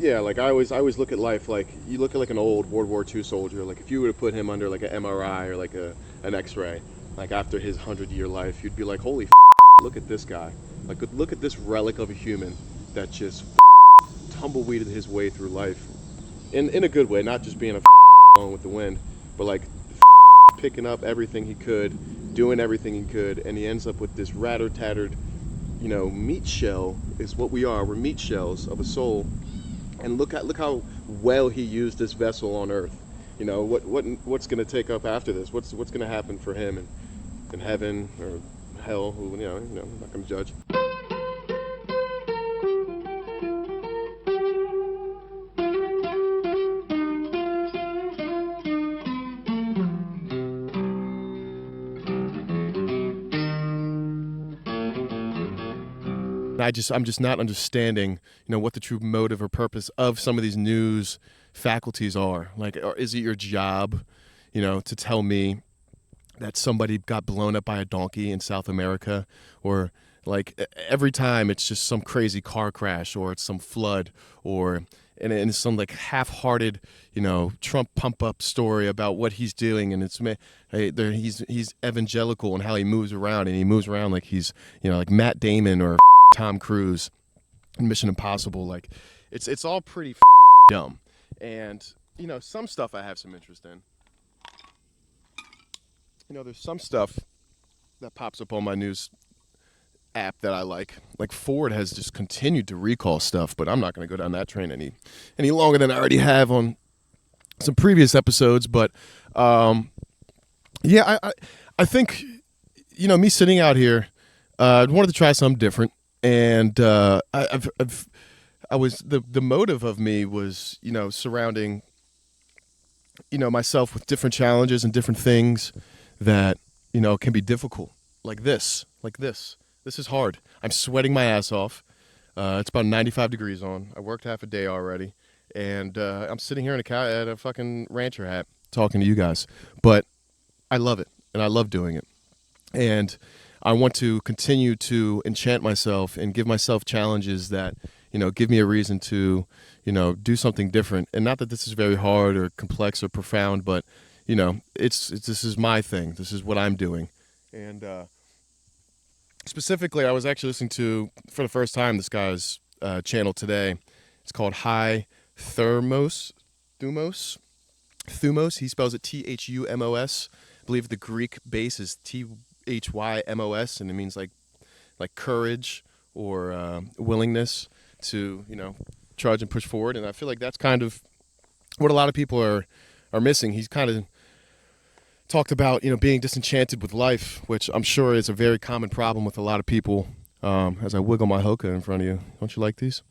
Yeah, like I always look at life like you look at like an old World War II soldier. Like if you were to put him under like an MRI or like an X-ray, like after his 100-year life, you'd be like, holy, look at this guy. Like look at this relic of a human that just tumbleweeded his way through life in a good way, not just being a along with the wind, but like picking up everything he could, doing everything he could, and he ends up with this rattled, tattered, meat shell is what we are. We're meat shells of a soul. And look how well he used this vessel on Earth. What's going to take up after this? What's going to happen for him in heaven or hell? I'm not going to judge. I'm just not understanding, what the true motive or purpose of some of these news faculties are. Like, or is it your job, to tell me that somebody got blown up by a donkey in South America, or like every time it's just some crazy car crash, or it's some flood, or and it's some like half-hearted, Trump pump-up story about what he's doing, and he's evangelical and how he moves around, and he moves around like he's like Matt Damon or Tom Cruise in Mission Impossible. Like it's all pretty dumb, and some stuff I have some interest in. There's some stuff that pops up on my news app that I like. Like Ford has just continued to recall stuff, but I'm not going to go down that train any longer than I already have on some previous episodes. But yeah, I think me sitting out here, I wanted to try something different, and I was the motive of me was surrounding myself with different challenges and different things that can be difficult, like this. This is hard. I'm sweating my ass off. It's about 95 degrees on. I worked half a day already, and I'm sitting here at a fucking rancher hat talking to you guys. But I love it, and I love doing it, and I want to continue to enchant myself and give myself challenges that give me a reason to do something different. And not that this is very hard or complex or profound, but it's this is my thing. This is what I'm doing. And specifically, I was actually listening to, for the first time, this guy's channel today. It's called High Thumos. Thumos. He spells it Thumos. I believe the Greek base is Thymos, and it means like courage or willingness to charge and push forward. And I feel like that's kind of what a lot of people are missing. He's kind of talked about being disenchanted with life, which I'm sure is a very common problem with a lot of people. As I wiggle my hookah in front of you, don't you like these?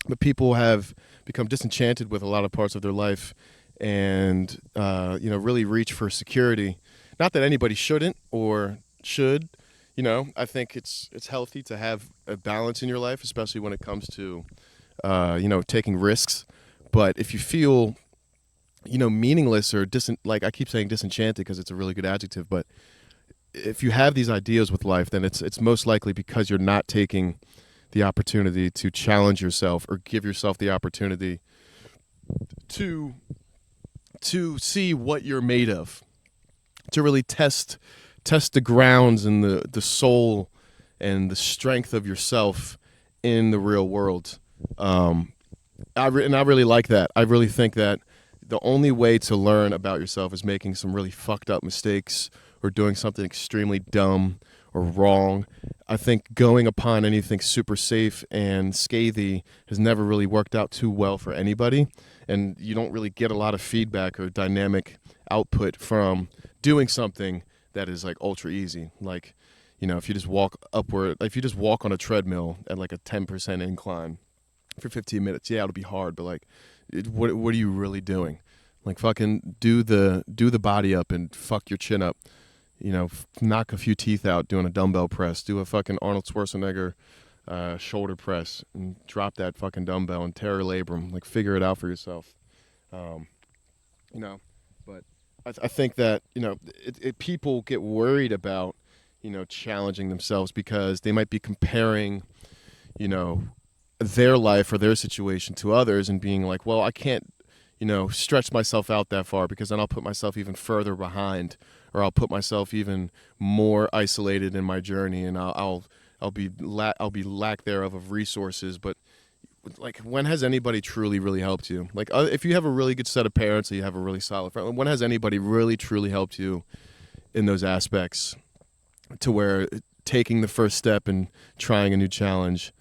But people have become disenchanted with a lot of parts of their life, and really reach for security. Not that anybody shouldn't or should. I think it's healthy to have a balance in your life, especially when it comes to taking risks. But if you feel meaningless or like I keep saying disenchanted because it's a really good adjective, but if you have these ideas with life, then it's most likely because you're not taking the opportunity to challenge yourself or give yourself the opportunity to see what you're made of, to really test the grounds and the soul and the strength of yourself in the real world. I really like that. I really think that the only way to learn about yourself is making some really fucked up mistakes or doing something extremely dumb or wrong. I think going upon anything super safe and scathy has never really worked out too well for anybody, and you don't really get a lot of feedback or dynamic output from doing something that is like ultra easy. Like, if you just walk upward, if you just walk on a treadmill at like a 10% incline for 15 minutes, yeah, it'll be hard, but like, what are you really doing? Like fucking do the body up and fuck your chin up. Knock a few teeth out doing a dumbbell press. Do a fucking Arnold Schwarzenegger shoulder press and drop that fucking dumbbell and terra labrum. Like figure it out for yourself. But I think that people get worried about challenging themselves because they might be comparing their life or their situation to others and being like, well, I can't, stretch myself out that far because then I'll put myself even further behind, or I'll put myself even more isolated in my journey, and I'll be lack thereof of resources. But like, when has anybody truly really helped you? Like, if you have a really good set of parents or you have a really solid friend, when has anybody really truly helped you in those aspects, to where taking the first step and trying a new challenge,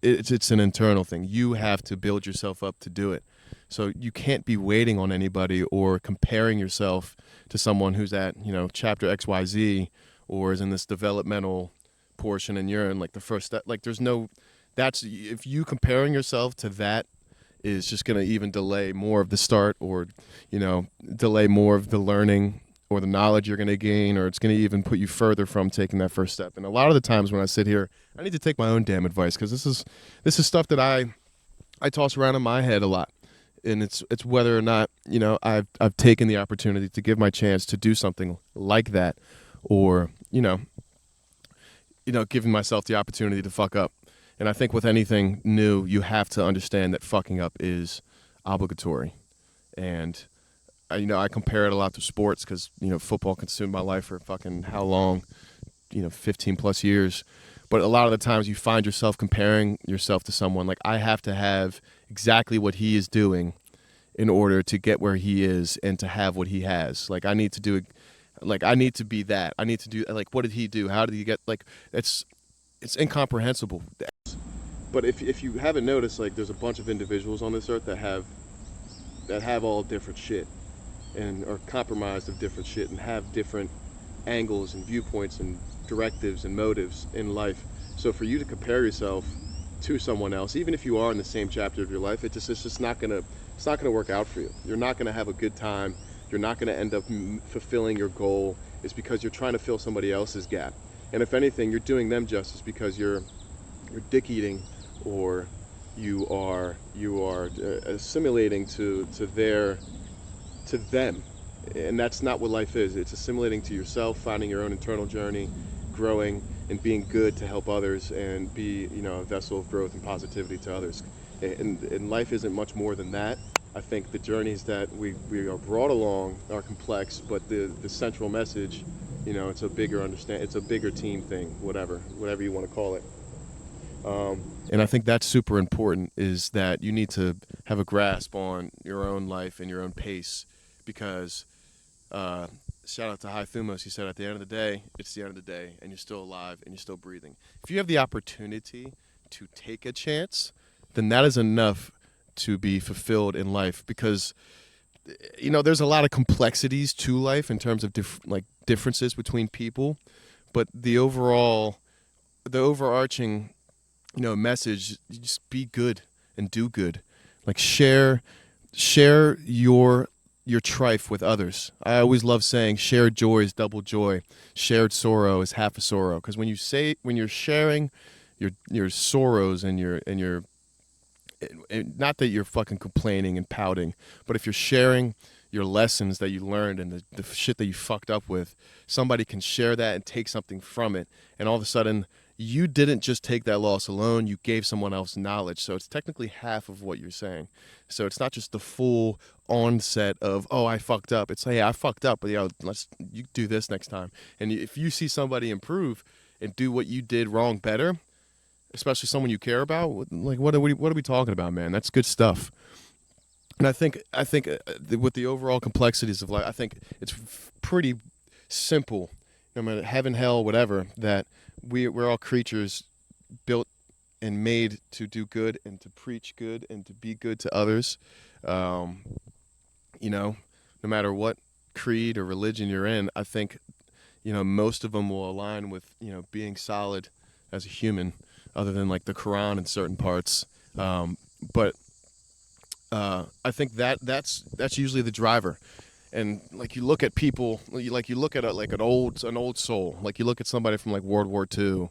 it's an internal thing. You have to build yourself up to do it. So you can't be waiting on anybody or comparing yourself to someone who's at, chapter XYZ, or is in this developmental portion and you're in like the first step. Like, if you comparing yourself to that is just going to even delay more of the start, or, delay more of the learning or the knowledge you're going to gain, or it's going to even put you further from taking that first step. And a lot of the times when I sit here, I need to take my own damn advice, because this is stuff that I toss around in my head a lot. And it's whether or not, I've taken the opportunity to give my chance to do something like that, or, giving myself the opportunity to fuck up. And I think with anything new, you have to understand that fucking up is obligatory. And I compare it a lot to sports, because, football consumed my life for fucking how long, 15 plus years. But a lot of the times you find yourself comparing yourself to someone. Like, I have to have exactly what he is doing in order to get where he is and to have what he has. Like, I need to be that. I need to do, like, what did he do? How did he get, like, it's incomprehensible. But if you haven't noticed, like, there's a bunch of individuals on this earth that have all different shit, and are compromised of different shit, and have different angles and viewpoints and directives and motives in life. So for you to compare yourself to someone else, even if you are in the same chapter of your life, it's just not gonna work out for you. You're not gonna have a good time. You're not gonna end up fulfilling your goal. It's because you're trying to fill somebody else's gap. And if anything, you're doing them justice, because you're dick eating, or you are assimilating to them. And that's not what life is. It's assimilating to yourself, finding your own internal journey, growing, and being good to help others, and be, a vessel of growth and positivity to others. And life isn't much more than that. I think the journeys that we are brought along are complex, but the central message, it's a bigger team thing, whatever you want to call it. And I think that's super important, is that you need to have a grasp on your own life and your own pace, because shout out to High Thumos, he said, at the end of the day, it's the end of the day, and you're still alive and you're still breathing. If you have the opportunity to take a chance, then that is enough to be fulfilled in life, because there's a lot of complexities to life in terms of differences between people, but the overarching message, just be good and do good. Like, share your trife with others. I always love saying shared joy is double joy, shared sorrow is half a sorrow, because when you're sharing your sorrows and your not that you're fucking complaining and pouting, but if you're sharing your lessons that you learned and the shit that you fucked up with, somebody can share that and take something from it, and all of a sudden you didn't just take that loss alone, you gave someone else knowledge. So it's technically half of what you're saying. So it's not just the full onset of, oh, I fucked up. It's, hey, I fucked up, but you do this next time. And if you see somebody improve and do what you did wrong better, especially someone you care about, like, what are we talking about, man? That's good stuff. And I think with the overall complexities of life, I think it's pretty simple, no matter heaven, hell, whatever, that we're all creatures built and made to do good and to preach good and to be good to others. No matter what creed or religion you're in, I think, most of them will align with, being solid as a human, other than like the Quran in certain parts. But I think that's usually the driver. And like, you look at people, like you look at an old soul, like you look at somebody from like World War II,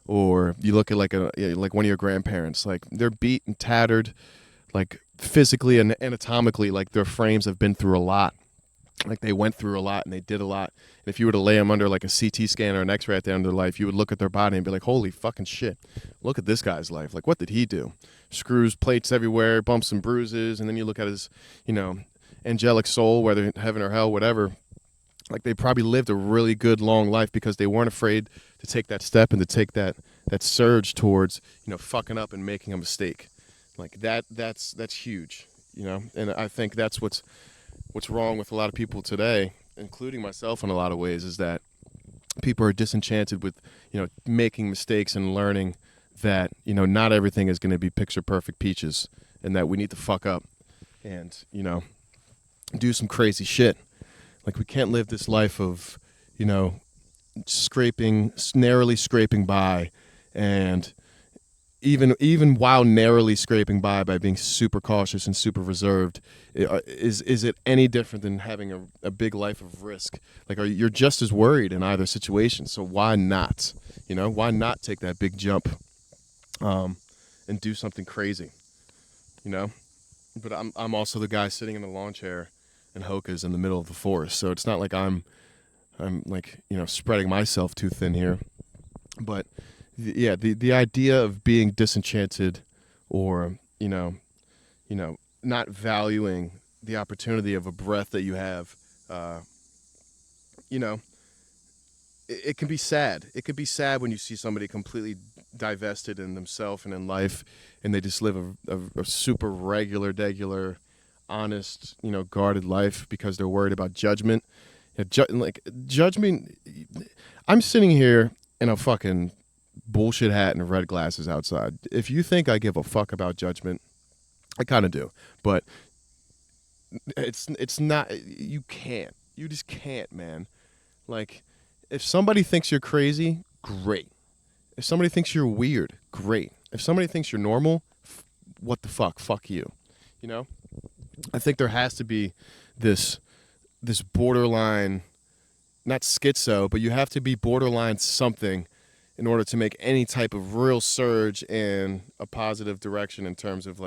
or you look at like one of your grandparents, like they're beat and tattered, like physically and anatomically, like their frames have been through a lot. Like they went through a lot and they did a lot. And if you were to lay them under like a CT scan or an X-ray at the end of their life, you would look at their body and be like, holy fucking shit, look at this guy's life. Like, what did he do? Screws, plates everywhere, bumps and bruises. And then you look at his, angelic soul, whether in heaven or hell, whatever. Like they probably lived a really good long life because they weren't afraid to take that step and to take that surge towards, fucking up and making a mistake. Like that's huge, And I think that's what's wrong with a lot of people today, including myself in a lot of ways, is that people are disenchanted with, making mistakes and learning that, not everything is going to be picture perfect peaches, and that we need to fuck up and, do some crazy shit. Like we can't live this life of, narrowly scraping by, and even while narrowly scraping by being super cautious and super reserved, is it any different than having a big life of risk? Like you're just as worried in either situation, so why not? Why not take that big jump and do something crazy? But I'm also the guy sitting in the lawn chair in Hoka's in the middle of the forest, so it's not like I'm like spreading myself too thin here. But the idea of being disenchanted, or not valuing the opportunity of a breath that you have, it can be sad. It can be sad when you see somebody completely divested in themselves and in life, and they just live a super regular, honest, guarded life because they're worried about judgment. Judgment. I'm sitting here in a fucking bullshit hat and red glasses outside. If you think I give a fuck about judgment, I kind of do, but it's not. You can't. You just can't, man. Like, if somebody thinks you're crazy, great. If somebody thinks you're weird, great. If somebody thinks you're normal, what the fuck? Fuck you. I think there has to be this borderline, not schizo, but you have to be borderline something in order to make any type of real surge in a positive direction in terms of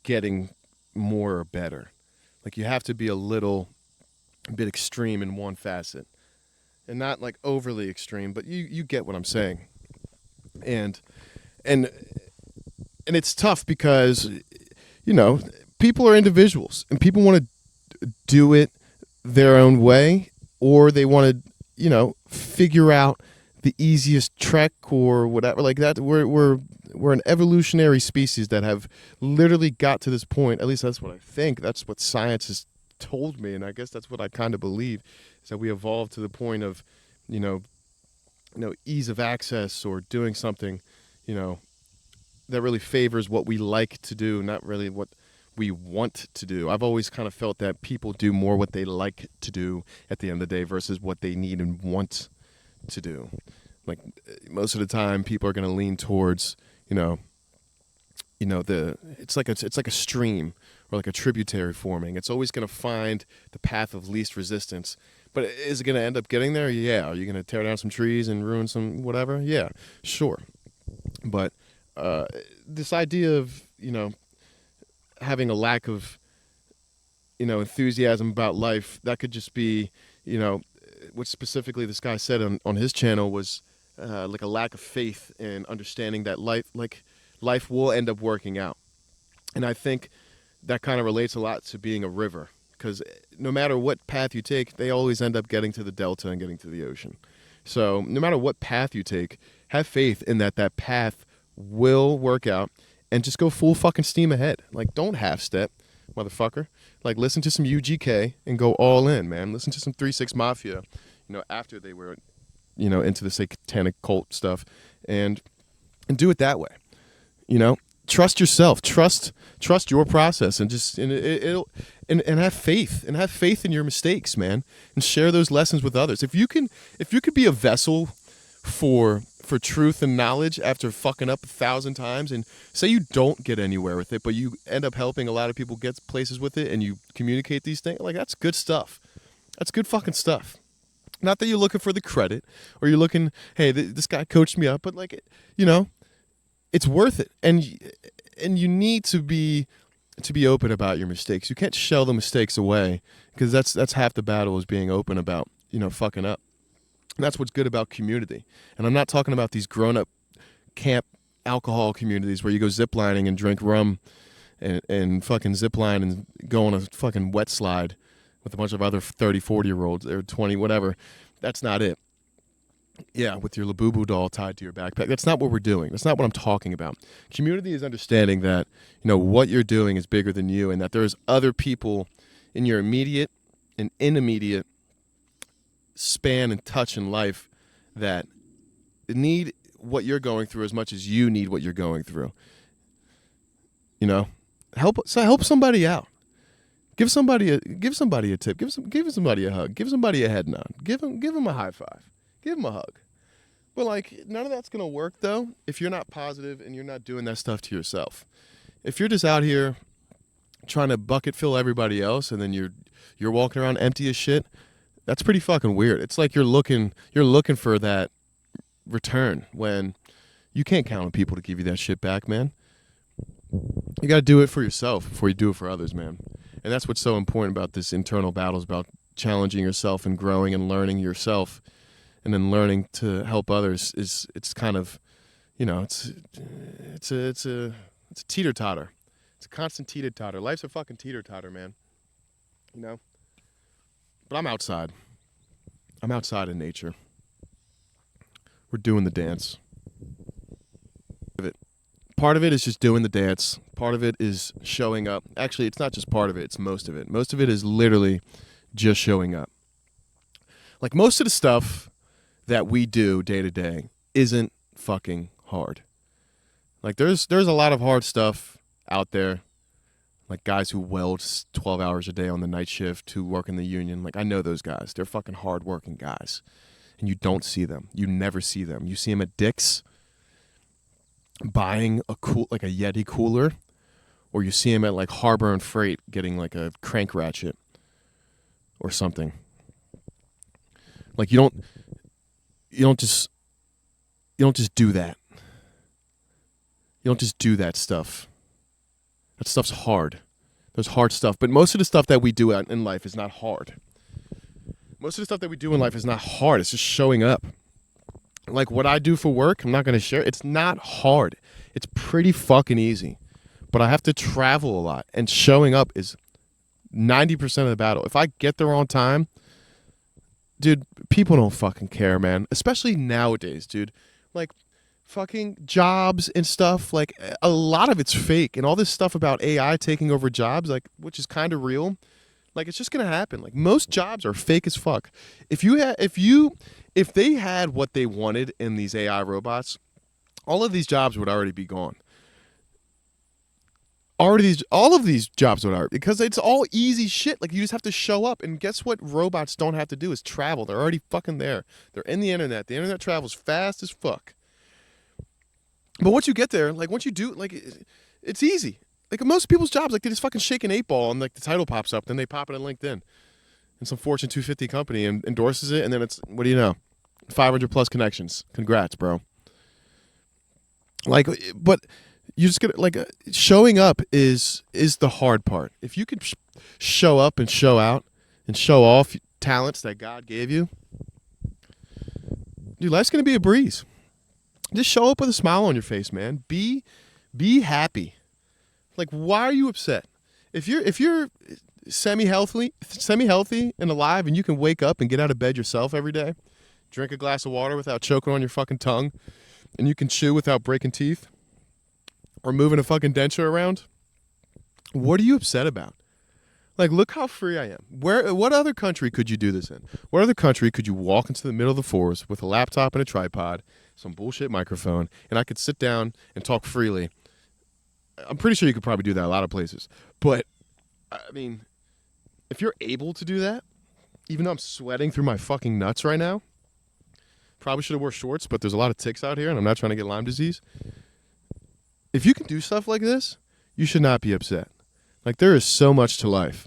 getting more or better. Like you have to be a bit extreme in one facet, and not like overly extreme, but you get what I'm saying. And it's tough because people are individuals and people want to do it their own way, or they want to figure out the easiest trek or whatever like that. We're an evolutionary species that have literally got to this point. At least that's what I think. That's what science has told me, and I guess that's what I kind of believe, is that we evolved to the point of ease of access, or doing something that really favors what we like to do, not really what we want to do. I've always kind of felt that people do more what they like to do at the end of the day versus what they need and want to do. Like most of the time people are going to lean towards it's like a stream or like a tributary forming. It's always going to find the path of least resistance. But is it going to end up getting there? Yeah. Are you going to tear down some trees and ruin some whatever? Yeah, sure. But this idea of having a lack of enthusiasm about life, that could just be what specifically this guy said on his channel was like a lack of faith in understanding that life will end up working out. And I think that kind of relates a lot to being a river, because no matter what path you take, they always end up getting to the delta and getting to the ocean. So no matter what path you take, have faith in that path will work out, and just go full fucking steam ahead. Like, don't half step, motherfucker. Like, listen to some UGK and go all in, man. Listen to some 3 6 Mafia, after they were, into the satanic cult stuff, and do it that way. Trust yourself, trust your process, and just and have faith in your mistakes, man, and share those lessons with others. If you could be a vessel for truth and knowledge after fucking up 1,000 times, and say you don't get anywhere with it, but you end up helping a lot of people get places with it, and you communicate these things, like, that's good stuff. That's good fucking stuff. Not that you're looking for the credit, or you're looking, hey, this guy coached me up, but it's worth it. And you need to be to be open about your mistakes. You can't shell the mistakes away, because that's half the battle, is being open about, fucking up. And that's what's good about community. And I'm not talking about these grown-up camp alcohol communities where you go ziplining and drink rum and fucking zipline and go on a fucking wet slide with a bunch of other 30, 40-year-olds or 20, whatever. That's not it. Yeah, with your Labubu doll tied to your backpack. That's not what we're doing. That's not what I'm talking about. Community is understanding that, what you're doing is bigger than you, and that there's other people in your immediate and intermediate span and touch in life that need what you're going through as much as you need what you're going through. Help somebody out. Give somebody a tip. Give somebody a hug. Give somebody a head nod. Give them a high five. Give them a hug. But none of that's gonna work though if you're not positive and you're not doing that stuff to yourself. If you're just out here trying to bucket fill everybody else and then you're walking around empty as shit, that's pretty fucking weird. It's like you're looking for that return when you can't count on people to give you that shit back, man. You got to do it for yourself before you do it for others, man. And that's what's so important about this internal battles, about challenging yourself and growing and learning yourself, and then learning to help others. It's kind of, it's a teeter-totter. It's a constant teeter-totter. Life's a fucking teeter-totter, man. But I'm outside. I'm outside in nature. We're doing the dance. Part of it is just doing the dance. Part of it is showing up. Actually, it's not just part of it. It's most of it. Most of it is literally just showing up. Most of the stuff that we do day to day isn't fucking hard. There's a lot of hard stuff out there. Guys who weld 12 hours a day on the night shift, who work in the union. I know those guys. They're fucking hard-working guys. And you don't see them. You never see them. You see them at Dick's buying a Yeti cooler, or you see them at Harbor and Freight getting a crank ratchet or something. You don't just do that. You don't just do that stuff. That stuff's hard. There's hard stuff. But most of the stuff that we do in life is not hard. Most of the stuff that we do in life is not hard. It's just showing up. What I do for work, I'm not going to share. It's not hard. It's pretty fucking easy. But I have to travel a lot. And showing up is 90% of the battle. If I get there on time, dude, people don't fucking care, man. Especially nowadays, dude. Fucking jobs and stuff, a lot of it's fake, and all this stuff about AI taking over jobs, which is kind of real, it's just gonna happen. Most jobs are fake as fuck. If they had what they wanted in these AI robots, all of these jobs would already be gone. All of these jobs would already, because it's all easy shit. You just have to show up, and guess what? Robots don't have to do is travel. They're already fucking there. They're in the internet. The internet travels fast as fuck. But once you get there, once you do, it's easy. Most people's jobs, they just fucking shake an 8-ball and the title pops up, then they pop it on LinkedIn. And some Fortune 250 company endorses it, and then it's, what do you know? 500 plus connections. Congrats, bro. But you just get showing up is the hard part. If you could show up and show out and show off talents that God gave you, dude, life's going to be a breeze. Just show up with a smile on your face, man. Be happy. Why are you upset? If you're semi-healthy and alive, and you can wake up and get out of bed yourself every day, drink a glass of water without choking on your fucking tongue, and you can chew without breaking teeth or moving a fucking denture around, what are you upset about? Look how free I am. What other country could you do this in? What other country could you walk into the middle of the forest with a laptop and a tripod, some bullshit microphone, and I could sit down and talk freely? I'm pretty sure you could probably do that a lot of places. But, if you're able to do that, even though I'm sweating through my fucking nuts right now, probably should have wore shorts, but there's a lot of ticks out here, and I'm not trying to get Lyme disease. If you can do stuff like this, you should not be upset. There is so much to life.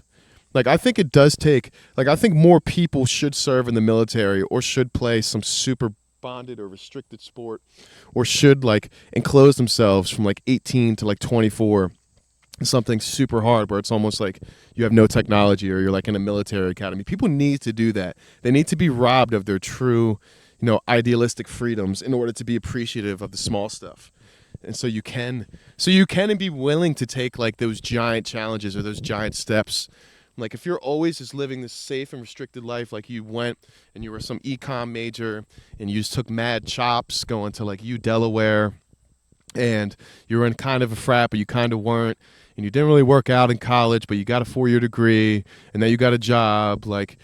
I think it does take, I think more people should serve in the military, or should play some super bonded or restricted sport, or should enclose themselves from 18 to 24 something super hard where it's almost like you have no technology or you're like in a military academy. People need to do that. They need to be robbed of their true, idealistic freedoms in order to be appreciative of the small stuff. And so you can and be willing to take like those giant challenges or those giant steps. Like if you're always just living this safe and restricted life, like you went and you were some econ major and you just took mad chops going to like Delaware, and you were in kind of a frat, but you kind of weren't, and you didn't really work out in college, but you got a 4-year degree, and then you got a job. Like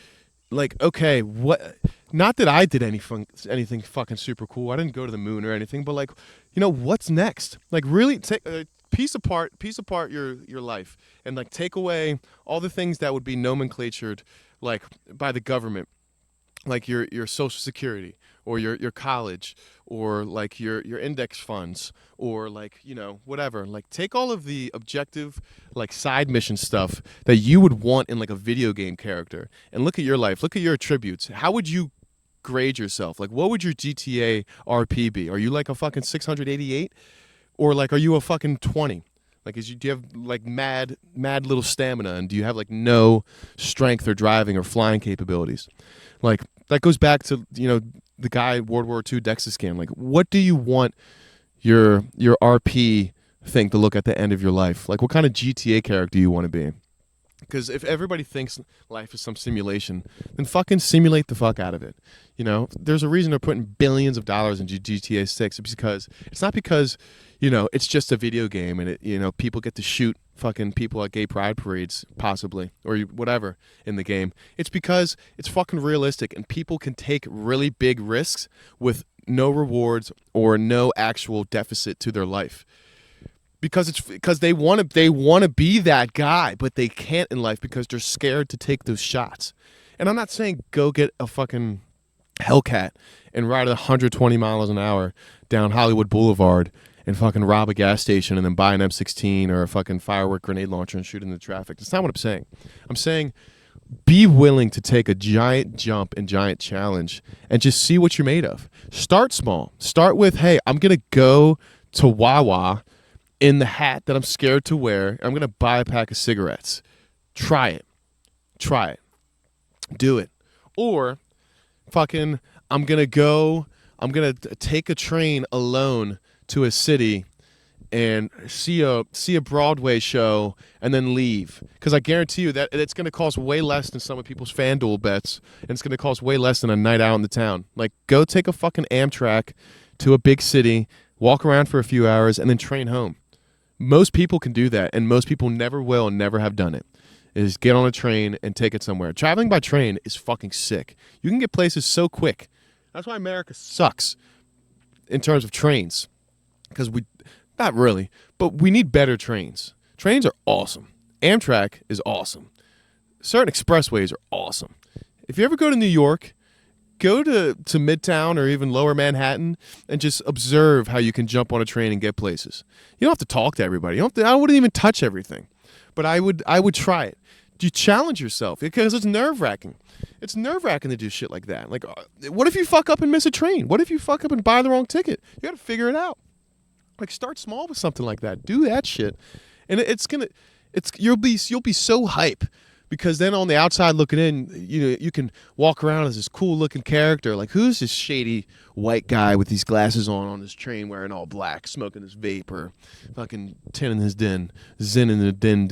okay, what? Not that I did anything fucking super cool. I didn't go to the moon or anything, but like, what's next? Like really take piece apart your life, and like take away all the things that would be nomenclatured like by the government, like your social security or your college or like your index funds or like whatever. Like take all of the objective like side mission stuff that you would want in like a video game character and look at your life, look at your attributes. How would you grade yourself? Like what would your GTA RP be? Are you like a fucking 688 or like are you a fucking 20? Like do you have like mad little stamina, and do you have like no strength or driving or flying capabilities? Like that goes back to the guy World War II DEXA scan. Like what do you want your RP thing to look at the end of your life? Like what kind of GTA character do you want to be? Because if everybody thinks life is some simulation, then fucking simulate the fuck out of it. There's a reason they're putting billions of dollars into GTA 6. It's not because, it's just a video game and people get to shoot fucking people at gay pride parades, possibly, or whatever in the game. It's because it's fucking realistic and people can take really big risks with no rewards or no actual deficit to their life. Because they want to be that guy, but they can't in life because they're scared to take those shots. And I'm not saying go get a fucking Hellcat and ride at 120 miles an hour down Hollywood Boulevard and fucking rob a gas station and then buy an M16 or a fucking firework grenade launcher and shoot in the traffic. That's not what I'm saying. I'm saying be willing to take a giant jump and giant challenge and just see what you're made of. Start small. Start with, hey, I'm going to go to Wawa in the hat that I'm scared to wear. I'm going to buy a pack of cigarettes. Try it. Do it. Or fucking I'm going to take a train alone to a city and see a Broadway show and then leave. Because I guarantee you that it's going to cost way less than some of people's FanDuel bets, and it's going to cost way less than a night out in the town. Like, go take a fucking Amtrak to a big city, walk around for a few hours, and then train home. Most people can do that, and most people never will and never have done it, is get on a train and take it somewhere. Traveling by train is fucking sick. You can get places so quick. That's why America sucks in terms of trains. Because not really, but we need better trains. Trains are awesome. Amtrak is awesome. Certain expressways are awesome. If you ever go to New York, go to Midtown or even Lower Manhattan and just observe how you can jump on a train and get places. You don't have to talk to everybody. I wouldn't even touch everything, but I would try it. You challenge yourself because it's nerve-wracking. It's nerve-wracking to do shit like that. Like, what if you fuck up and miss a train? What if you fuck up and buy the wrong ticket? You got to figure it out. Like, start small with something like that. Do that shit, and you'll be so hype. Because then on the outside looking in, you can walk around as this cool looking character. Like, who's this shady white guy with these glasses on this train wearing all black, smoking his vape or fucking tinning his din, zinning the din.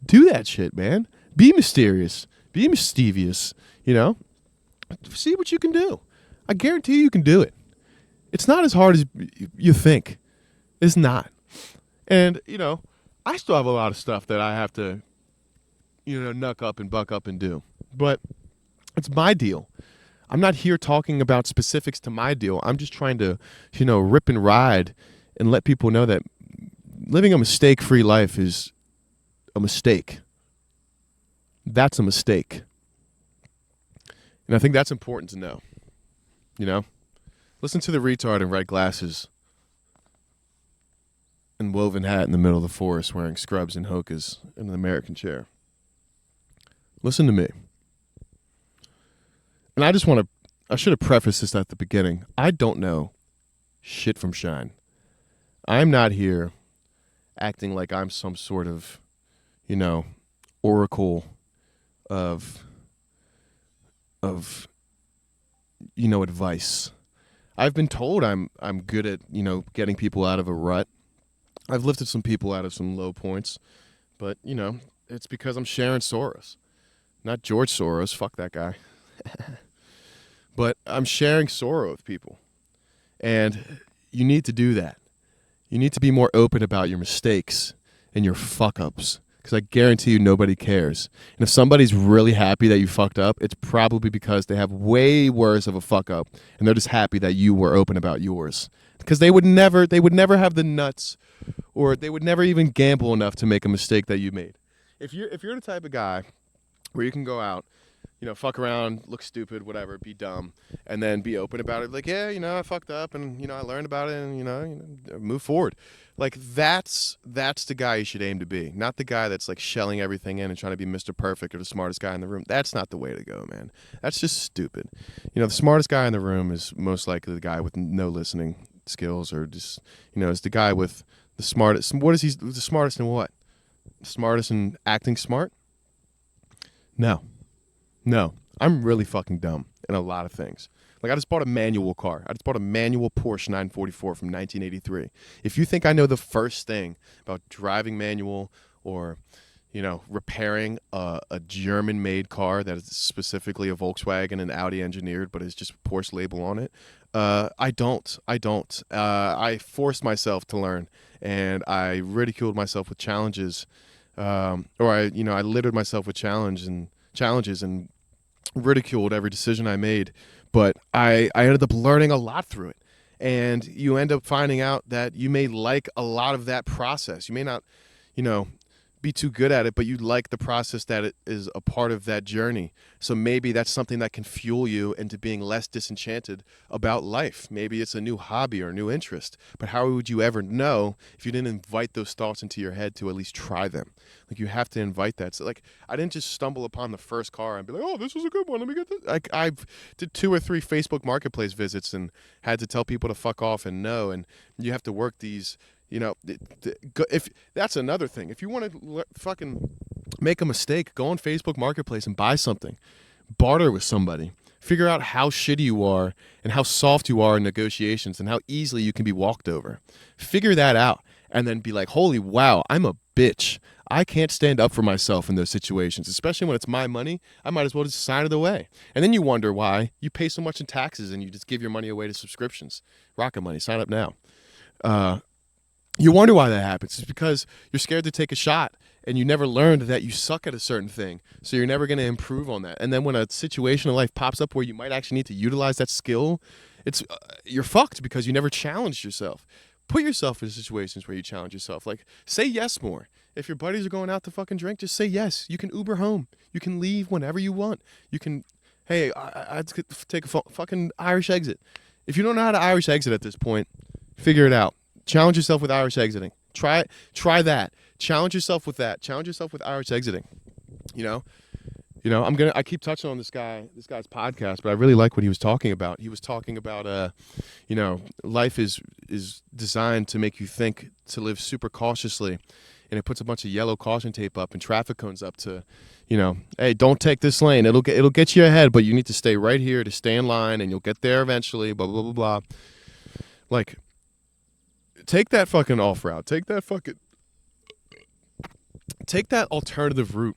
Do that shit, man. Be mysterious. Be mischievous. See what you can do. I guarantee you can do it. It's not as hard as you think. It's not. And, I still have a lot of stuff that I have to knuck up and buck up and do. But it's my deal. I'm not here talking about specifics to my deal. I'm just trying to, rip and ride and let people know that living a mistake-free life is a mistake. That's a mistake. And I think that's important to know. Listen to the retard in red glasses and woven hat in the middle of the forest wearing scrubs and hokas in an American chair. Listen to me. And I should have prefaced this at the beginning. I don't know shit from shine. I'm not here acting like I'm some sort of, oracle of of advice. I've been told I'm good at, getting people out of a rut. I've lifted some people out of some low points, but, it's because I'm Sharon Soros. Not George Soros, fuck that guy. But I'm sharing sorrow with people. And you need to do that. You need to be more open about your mistakes and your fuck-ups, because I guarantee you nobody cares. And if somebody's really happy that you fucked up, it's probably because they have way worse of a fuck-up, and they're just happy that you were open about yours. Because they would never have the nuts, or they would never even gamble enough to make a mistake that you made. If you're the type of guy where you can go out, fuck around, look stupid, whatever, be dumb, and then be open about it. Like, yeah, I fucked up, and I learned about it, and move forward. Like that's the guy you should aim to be, not the guy that's like shelling everything in and trying to be Mr. Perfect or the smartest guy in the room. That's not the way to go, man. That's just stupid. The smartest guy in the room is most likely the guy with no listening skills, or just is the guy with the smartest. What is he? The smartest in what? Smartest in acting smart? No, I'm really fucking dumb in a lot of things. Like, I just bought a manual car. I just bought a manual Porsche 944 from 1983. If you think I know the first thing about driving manual or, repairing a German-made car that is specifically a Volkswagen and Audi engineered, but is just a Porsche label on it, I don't. I forced myself to learn, and I ridiculed myself with challenges, or I littered myself with challenges and ridiculed every decision I made. But I ended up learning a lot through it. And you end up finding out that you may like a lot of that process. You may not, be too good at it, but you like the process that it is a part of that journey. So maybe that's something that can fuel you into being less disenchanted about life. Maybe it's a new hobby or a new interest. But how would you ever know if you didn't invite those thoughts into your head to at least try them? Like, you have to invite that. So, like, I didn't just stumble upon the first car and be like, oh, this was a good one, let me get this. Like, I've did 2 or 3 Facebook Marketplace visits and had to tell people to fuck off and no. And you have to work these, if that's another thing. If you want to fucking make a mistake, go on Facebook Marketplace and buy something. Barter with somebody. Figure out how shitty you are and how soft you are in negotiations and how easily you can be walked over. Figure that out and then be like, holy wow, I'm a bitch. I can't stand up for myself in those situations, especially when it's my money. I might as well just sign it away. And then you wonder why you pay so much in taxes and you just give your money away to subscriptions. Rocket Money, sign up now. You wonder why that happens. It's because you're scared to take a shot and you never learned that you suck at a certain thing. So you're never going to improve on that. And then when a situation in life pops up where you might actually need to utilize that skill, you're fucked because you never challenged yourself. Put yourself in situations where you challenge yourself. Like, say yes more. If your buddies are going out to fucking drink, just say yes. You can Uber home. You can leave whenever you want. You can, hey, I'd take a fucking Irish exit. If you don't know how to Irish exit at this point, figure it out. Challenge yourself with Irish exiting. Try that. Challenge yourself with that. Challenge yourself with Irish exiting. I keep touching on this guy's podcast, but I really like what he was talking about. He was talking about life is designed to make you think, to live super cautiously, and it puts a bunch of yellow caution tape up and traffic cones up to, hey, don't take this lane. It'll get you ahead, but you need to stay right here to stay in line, and you'll get there eventually. Blah blah blah blah. Like, take that fucking off route. Take that alternative route.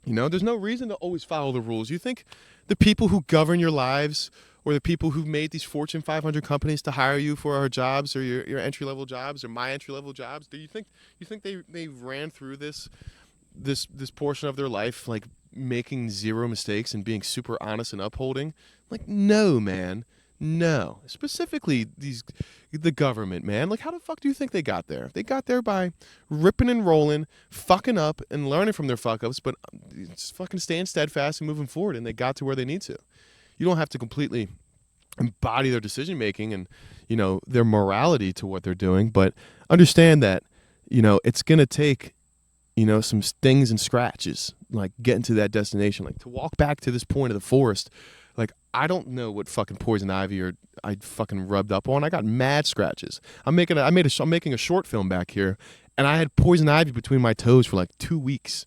There's no reason to always follow the rules. You think the people who govern your lives, or the people who made these Fortune 500 companies to hire you for our jobs, or your entry-level jobs, or my entry-level jobs, do you think they ran through this portion of their life like making zero mistakes and being super honest and upholding? Like, no, man. No. Specifically the government, man. Like, how the fuck do you think they got there? They got there by ripping and rolling, fucking up and learning from their fuck ups, but just fucking staying steadfast and moving forward, and they got to where they need to. You don't have to completely embody their decision making and, their morality to what they're doing, but understand that, it's going to take, some stings and scratches, like getting to that destination, like to walk back to this point of the forest. Like, I don't know what fucking poison ivy or I fucking rubbed up on. I got mad scratches. I'm making a short film back here, and I had poison ivy between my toes for like 2 weeks.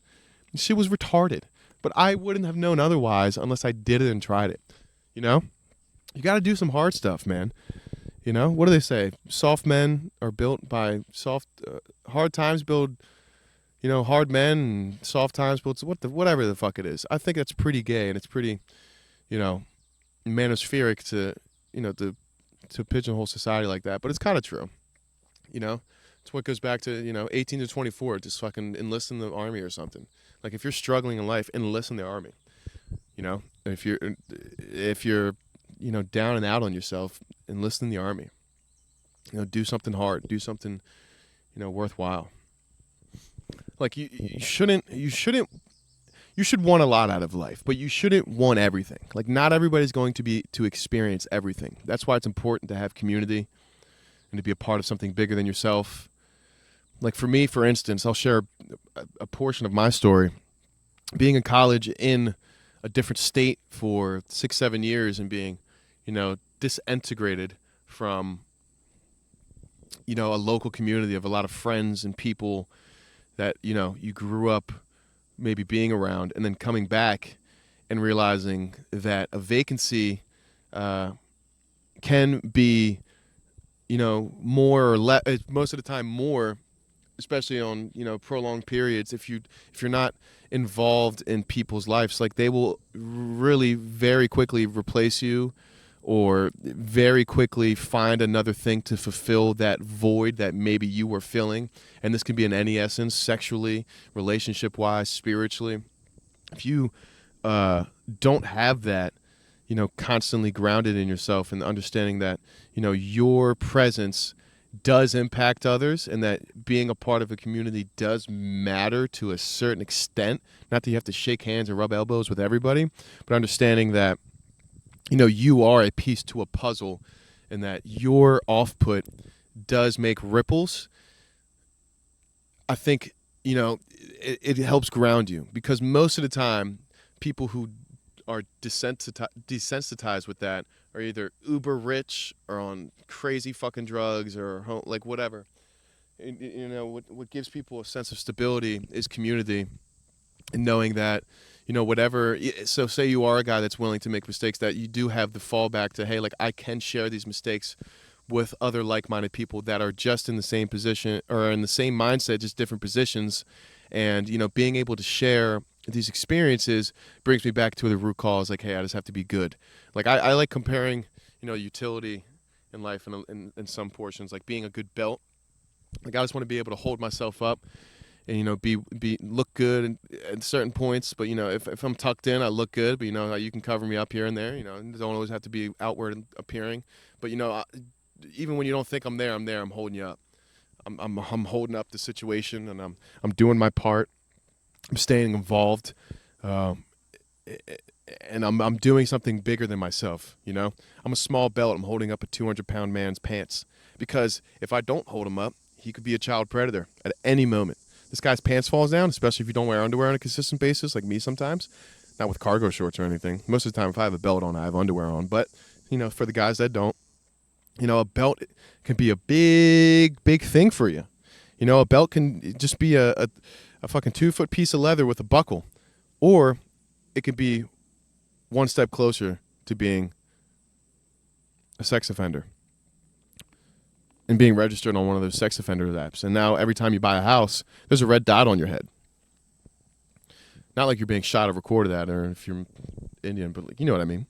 Shit was retarded. But I wouldn't have known otherwise unless I did it and tried it. You know? You got to do some hard stuff, man. You know? What do they say? Soft men are built by hard times build, hard men, and soft times build whatever the fuck it is. I think that's pretty gay, and it's pretty, manospheric to pigeonhole society like that, but it's kind of true. It's what goes back to 18 to 24. Just fucking enlist in the army or something. Like if you're struggling in life, enlist in the army. If you're down and out on yourself, enlist in the army. Do something hard. Do something worthwhile. Like you should want a lot out of life, but you shouldn't want everything. Like not everybody's going to experience everything. That's why it's important to have community and to be a part of something bigger than yourself. Like for me, for instance, I'll share a portion of my story. Being in college in a different state for 6-7 years and being, disintegrated from, a local community of a lot of friends and people that, you grew up maybe being around, and then coming back and realizing that a vacancy can be, more or less, most of the time more, especially on prolonged periods. If you're not involved in people's lives, like they will really very quickly replace you, or very quickly find another thing to fulfill that void that maybe you were filling. And this can be in any essence, sexually, relationship wise, spiritually. If you don't have that, constantly grounded in yourself and understanding that your presence does impact others, and that being a part of a community does matter to a certain extent. Not that you have to shake hands or rub elbows with everybody, but understanding that, you are a piece to a puzzle, and that your off-put does make ripples. I think, it helps ground you, because most of the time, people who are desensitized with that are either uber rich or on crazy fucking drugs or like whatever. What gives people a sense of stability is community, and knowing that, whatever. So say you are a guy that's willing to make mistakes, that you do have the fallback to, hey, like I can share these mistakes with other like-minded people that are just in the same position or in the same mindset, just different positions. And, being able to share these experiences brings me back to the root cause. Like, hey, I just have to be good. Like I like comparing, utility in life in some portions, like being a good belt. Like I just want to be able to hold myself up and, be look good at certain points. But, if I'm tucked in, I look good. But, you can cover me up here and there. Don't always have to be outward appearing. But, even when you don't think I'm there, I'm holding you up. I'm holding up the situation, and I'm doing my part. I'm staying involved, and I'm doing something bigger than myself. I'm a small belt. I'm holding up a 200-pound man's pants, because if I don't hold him up, he could be a child predator at any moment. This guy's pants falls down, especially if you don't wear underwear on a consistent basis, like me sometimes. Not with cargo shorts or anything. Most of the time, if I have a belt on, I have underwear on. But for the guys that don't, a belt can be a big, big thing for you. A belt can just be a fucking 2-foot piece of leather with a buckle. Or it could be one step closer to being a sex offender and being registered on one of those sex offender apps. And now every time you buy a house, there's a red dot on your head. Not like you're being shot or recorded at, or if you're Indian, but you know what I mean.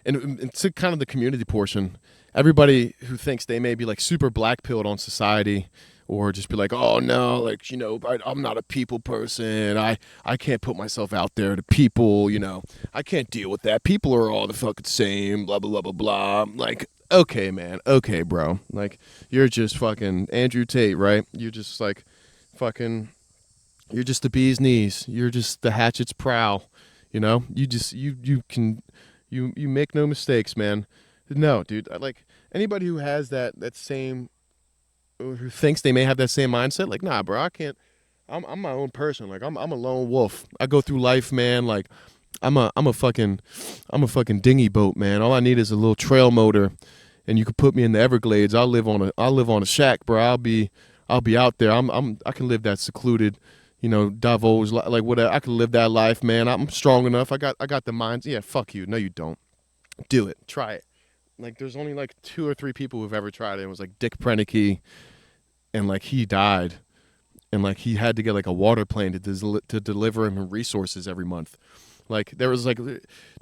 And to kind of the community portion, everybody who thinks they may be like super black-pilled on society, or just be like, oh no, like, I'm not a people person. I can't put myself out there to people, I can't deal with that. People are all the fucking same, blah, blah, blah, blah, blah. Like, okay, man. Okay, bro. Like, you're just fucking Andrew Tate, right? You're just like fucking, you're just the bee's knees. You're just the hatchet's prow. You just, you make no mistakes, man. No, dude. Like, anybody who has that same, who thinks they may have that same mindset, like, nah, bro, I can't. I'm my own person. Like, I'm a lone wolf. I go through life, man. Like, I'm a fucking dinghy boat, man. All I need is a little trail motor and you could put me in the Everglades. I'll live on a shack, bro. I'll be out there. I can live that secluded, divulge like whatever. I can live that life, man. I'm strong enough. I got the minds. Yeah, fuck you. No, you don't. Do it. Try it. Like there's only like 2 or 3 people who've ever tried it. It was like Dick Prenneke, and like he died, and like he had to get like a water plane to deliver him resources every month. Like there was like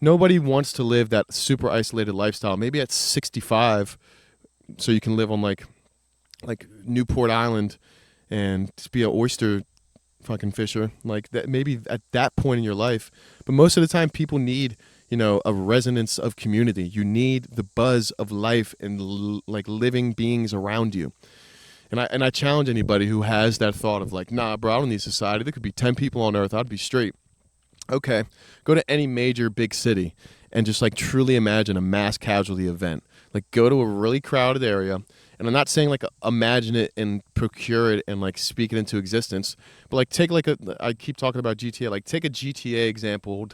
nobody wants to live that super isolated lifestyle. Maybe at 65, so you can live on like Newport Island and just be an oyster fucking fisher. Like that, maybe at that point in your life. But most of the time, people need a resonance of community. You need the buzz of life and like living beings around you. And I challenge anybody who has that thought of like, nah, bro, I don't need society. There could be 10 people on Earth. I'd be straight. Okay, go to any major big city and just like truly imagine a mass casualty event. Like go to a really crowded area, and I'm not saying like imagine it and procure it and like speak it into existence, but like take like I keep talking about GTA, like take a GTA example,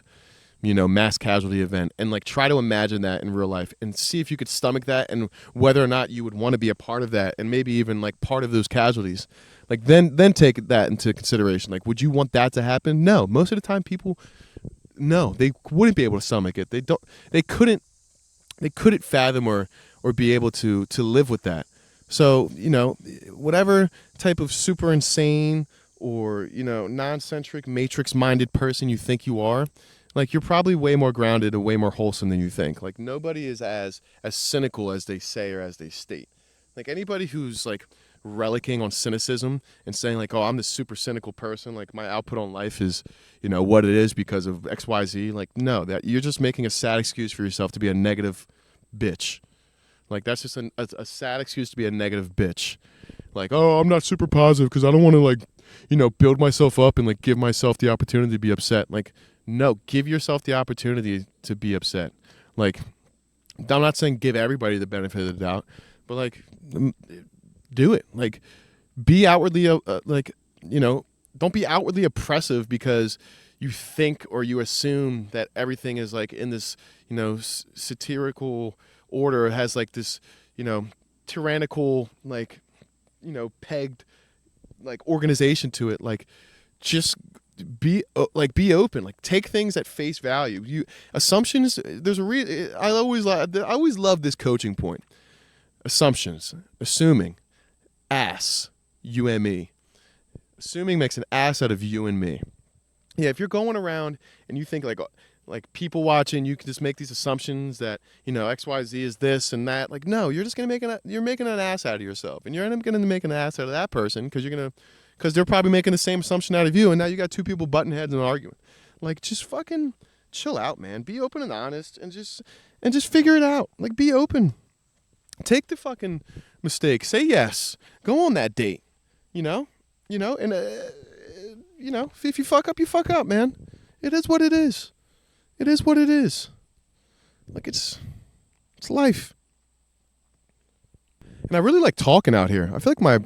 mass casualty event, and like try to imagine that in real life and see if you could stomach that and whether or not you would want to be a part of that and maybe even like part of those casualties. Like then take that into consideration. Like, would you want that to happen? No. Most of the time people, no, they wouldn't be able to stomach it. They couldn't fathom or be able to live with that. So, whatever type of super insane or, non-centric, matrix-minded person you think you are, like you're probably way more grounded and way more wholesome than you think. Like nobody is as cynical as they say or as they state. Like anybody who's like relicking on cynicism and saying like, oh, I'm this super cynical person, like my output on life is, what it is because of XYZ. Like, no, that you're just making a sad excuse for yourself to be a negative bitch. Like that's just a sad excuse to be a negative bitch. Like, oh, I'm not super positive because I don't want to like, build myself up and like give myself the opportunity to be upset. Like, no, give yourself the opportunity to be upset. Like, I'm not saying give everybody the benefit of the doubt, but like, do it. Like, be outwardly don't be outwardly oppressive because you think or you assume that everything is like in this satirical order. It has like this tyrannical like pegged like organization to it. Like, just be open. Like, take things at face value. Assumptions. There's a I always love this coaching point. Assumptions, assuming, ass, you and me. Assuming makes an ass out of you and me. Yeah, if you're going around and you think like people watching, you can just make these assumptions that XYZ is this and that. Like, no, you're just you're making an ass out of yourself, and you're going to make an ass out of that person because they're probably making the same assumption out of you, and now you got 2 people butting heads and arguing. Like, just fucking chill out, man. Be open and honest, and just figure it out. Like, be open. Take the fucking mistake. Say yes. Go on that date. And if you fuck up, you fuck up, man. It is what it is. It is what it is. Like, it's life. And I really like talking out here. I feel like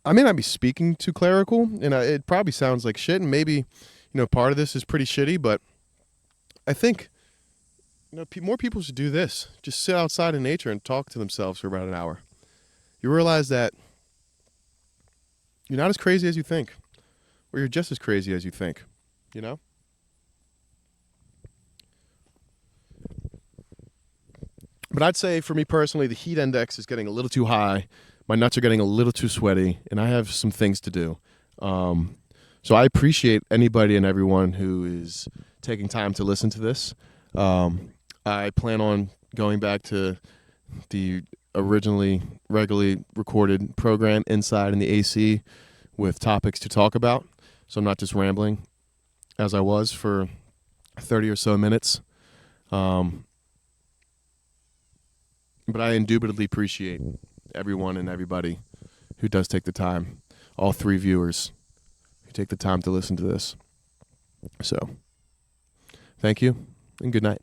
I may not be speaking too clerical, and it probably sounds like shit, and maybe, part of this is pretty shitty, but I think, more people should do this. Just sit outside in nature and talk to themselves for about an hour. You realize that you're not as crazy as you think, or you're just as crazy as you think, But I'd say for me personally, the heat index is getting a little too high. My nuts are getting a little too sweaty, and I have some things to do. So I appreciate anybody and everyone who is taking time to listen to this. I plan on going back to the regularly recorded program inside in the AC with topics to talk about. So I'm not just rambling as I was for 30 or so minutes. But I indubitably appreciate everyone and everybody who does take the time, all 3 viewers who take the time to listen to this. So, thank you and good night.